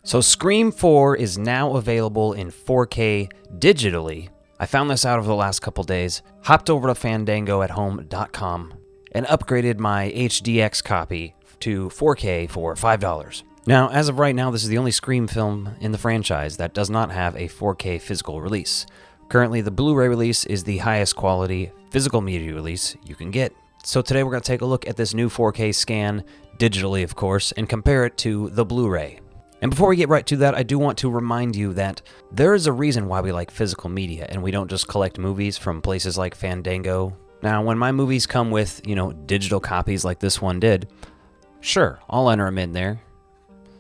So Scream 4 is now available in 4K digitally. I found this out over the last couple days, hopped over to FandangoAtHome.com, and upgraded my HDX copy to 4K for $5. Now, as of right now, this is the only Scream film in the franchise that does not have a 4K physical release. Currently, the Blu-ray release is the highest quality physical media release you can get. So today we're going to take a look at this new 4K scan, digitally of course, and compare it to the Blu-ray. And before we get right to that, I do want to remind you that there is a reason why we like physical media, and we don't just collect movies from places like Fandango. Now, when my movies come with, digital copies like this one did, sure, I'll enter them in there.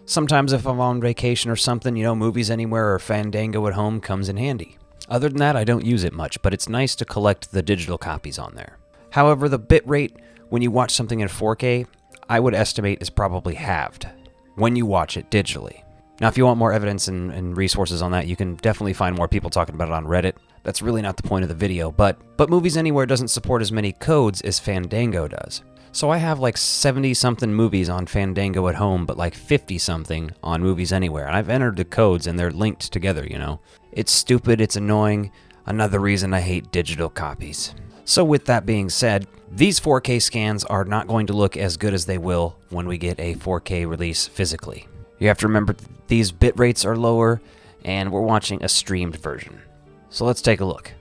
Sometimes if I'm on vacation or something, Movies Anywhere or Fandango at Home comes in handy. Other than that, I don't use it much, but it's nice to collect the digital copies on there. However, the bitrate when you watch something in 4K, I would estimate is probably halved when you watch it digitally. Now, if you want more evidence and resources on that, you can definitely find more people talking about it on Reddit. That's really not the point of the video, but Movies Anywhere doesn't support as many codes as Fandango does. So I have like 70-something movies on Fandango at Home, but like 50-something on Movies Anywhere. And I've entered the codes and they're linked together, It's stupid, it's annoying, another reason I hate digital copies. So with that being said, these 4K scans are not going to look as good as they will when we get a 4K release physically. You have to remember these bit rates are lower, and we're watching a streamed version. So let's take a look.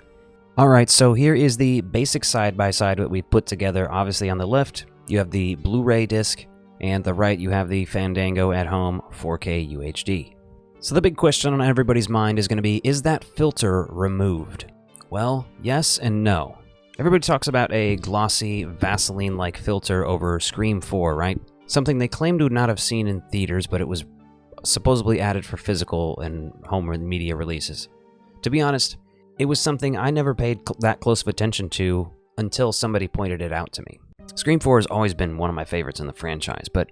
Alright, so here is the basic side-by-side that we put together. Obviously on the left, you have the Blu-ray disc, and the right you have the Fandango at Home 4K UHD. So the big question on everybody's mind is going to be, is that filter removed? Well, yes and no. Everybody talks about a glossy, Vaseline-like filter over Scream 4, right? Something they claim to not have seen in theaters, but it was supposedly added for physical and home media releases. To be honest, it was something I never paid that close of attention to until somebody pointed it out to me. Scream 4 has always been one of my favorites in the franchise, but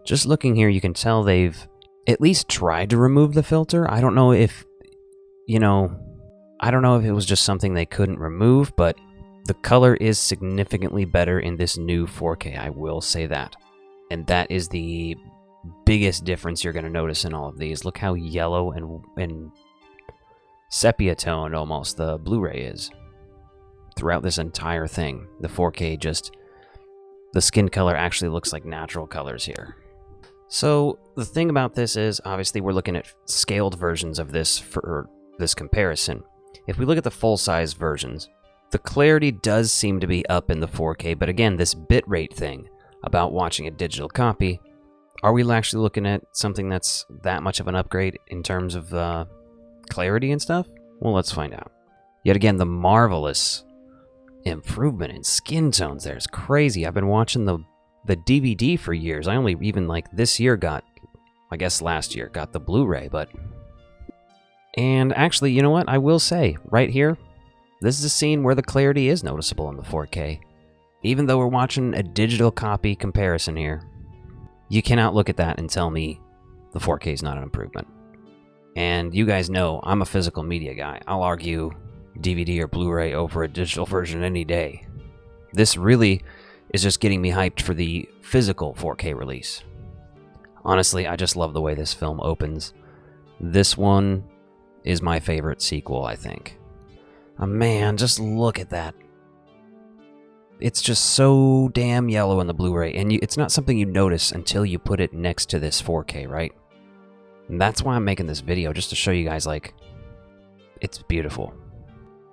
just looking here, you can tell they've at least tried to remove the filter. I don't know if it was just something they couldn't remove, but the color is significantly better in this new 4K, I will say that. And that is the biggest difference you're going to notice in all of these. Look how yellow and sepia toned almost the Blu-ray is throughout this entire thing. The 4K the skin color actually looks like natural colors here. So the thing about this is, obviously we're looking at scaled versions of this for this comparison. If we look at the full-size versions, the clarity does seem to be up in the 4K, but again, this bitrate thing about watching a digital copy, are we actually looking at something that's that much of an upgrade in terms of clarity and stuff? Well, let's find out. Yet again, the marvelous improvement in skin tones there is crazy. I've been watching the DVD for years. I only even this year last year got the Blu-ray, and actually, you know what? I will say, right here, this is a scene where the clarity is noticeable in the 4K. Even though we're watching a digital copy comparison here, you cannot look at that and tell me the 4K is not an improvement. And you guys know I'm a physical media guy. I'll argue DVD or Blu-ray over a digital version any day. This really is just getting me hyped for the physical 4K release. Honestly, I just love the way this film opens. This one is my favorite sequel, I think. Oh man, just look at that. It's just so damn yellow in the Blu-ray, and it's not something you notice until you put it next to this 4K, right? And that's why I'm making this video, just to show you guys, it's beautiful.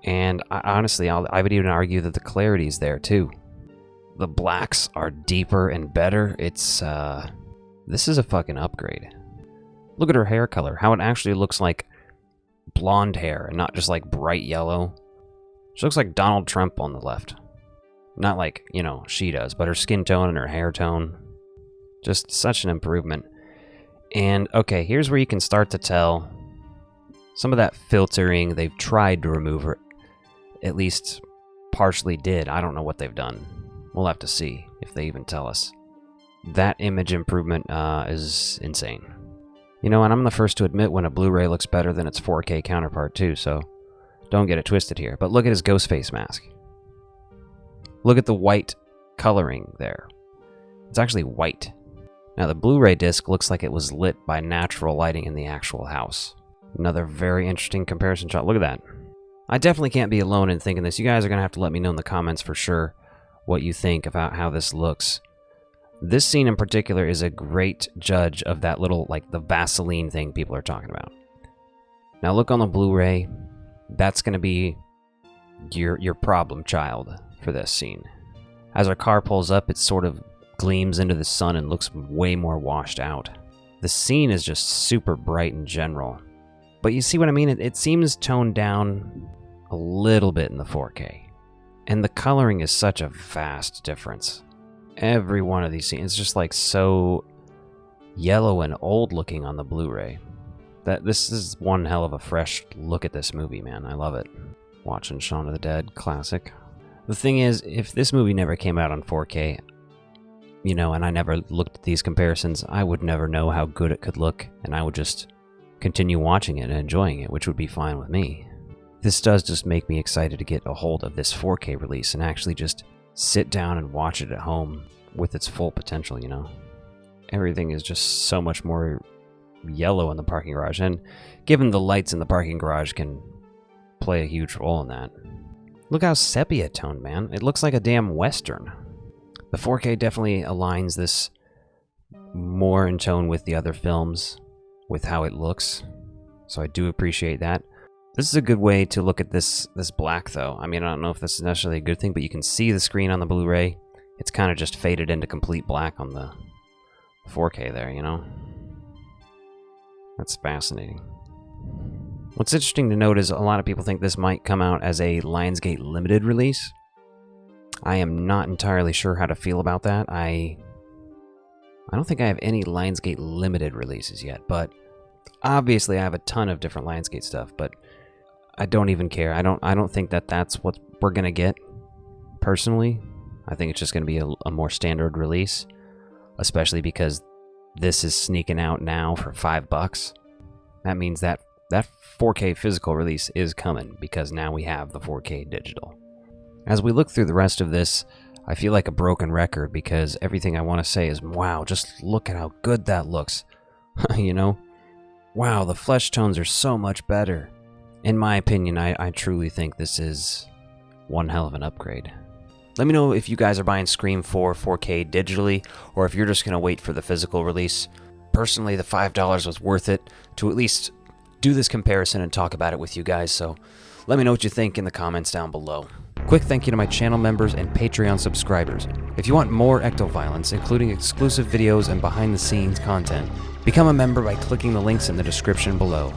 And honestly, I would even argue that the clarity's there, too. The blacks are deeper and better. This is a fucking upgrade. Look at her hair color, how it actually looks like blonde hair and not just bright yellow. She looks like Donald Trump on the left. Not she does, but her skin tone and her hair tone. Just such an improvement. And okay, here's where you can start to tell some of that filtering they've tried to remove, or at least partially did. I don't know what they've done. We'll have to see if they even tell us. That image improvement is insane. And I'm the first to admit when a Blu-ray looks better than its 4K counterpart too, so don't get it twisted here. But look at his ghost face mask. Look at the white coloring there. It's actually white. Now the Blu-ray disc looks like it was lit by natural lighting in the actual house. Another very interesting comparison shot. Look at that. I definitely can't be alone in thinking this. You guys are going to have to let me know in the comments for sure what you think about how this looks. This scene in particular is a great judge of that little, like, the Vaseline thing people are talking about. Now look on the Blu-ray. That's going to be your problem child for this scene. As our car pulls up, it sort of gleams into the sun and looks way more washed out. The scene is just super bright in general. But you see what I mean? It seems toned down a little bit in the 4K. And the coloring is such a vast difference. Every one of these scenes is just like so yellow and old looking on the Blu-ray. This is one hell of a fresh look at this movie, man. I love it. Watching Shaun of the Dead, classic. The thing is, if this movie never came out on 4K, you know, and I never looked at these comparisons, I would never know how good it could look, and I would just continue watching it and enjoying it, which would be fine with me. This does just make me excited to get a hold of this 4K release and actually just sit down and watch it at home with its full potential, you know. Everything is just so much more yellow in the parking garage, and given the lights in the parking garage can play a huge role in that. Look how sepia toned, man. It looks like a damn Western. The 4K definitely aligns this more in tone with the other films, with how it looks, so I do appreciate that. This is a good way to look at this black, though. I mean, I don't know if this is necessarily a good thing, but you can see the screen on the Blu-ray. It's kind of just faded into complete black on the 4K there, you know? That's fascinating. What's interesting to note is a lot of people think this might come out as a Lionsgate limited release. I am not entirely sure how to feel about that. I don't think I have any Lionsgate limited releases yet, but obviously I have a ton of different Lionsgate stuff, but I don't even care. I don't think that that's what we're gonna get, personally. I think it's just gonna be a more standard release, especially because this is sneaking out now for $5. That means that 4K physical release is coming, because now we have the 4K digital. As we look through the rest of this, I feel like a broken record, because everything I want to say is, wow, just look at how good that looks. You know? Wow, the flesh tones are so much better. In my opinion, I truly think this is one hell of an upgrade. Let me know if you guys are buying Scream 4 4K digitally, or if you're just going to wait for the physical release. Personally, the $5 was worth it to at least do this comparison and talk about it with you guys, so let me know what you think in the comments down below. Quick thank you to my channel members and Patreon subscribers. If you want more ectoviolence, including exclusive videos and behind-the-scenes content, become a member by clicking the links in the description below.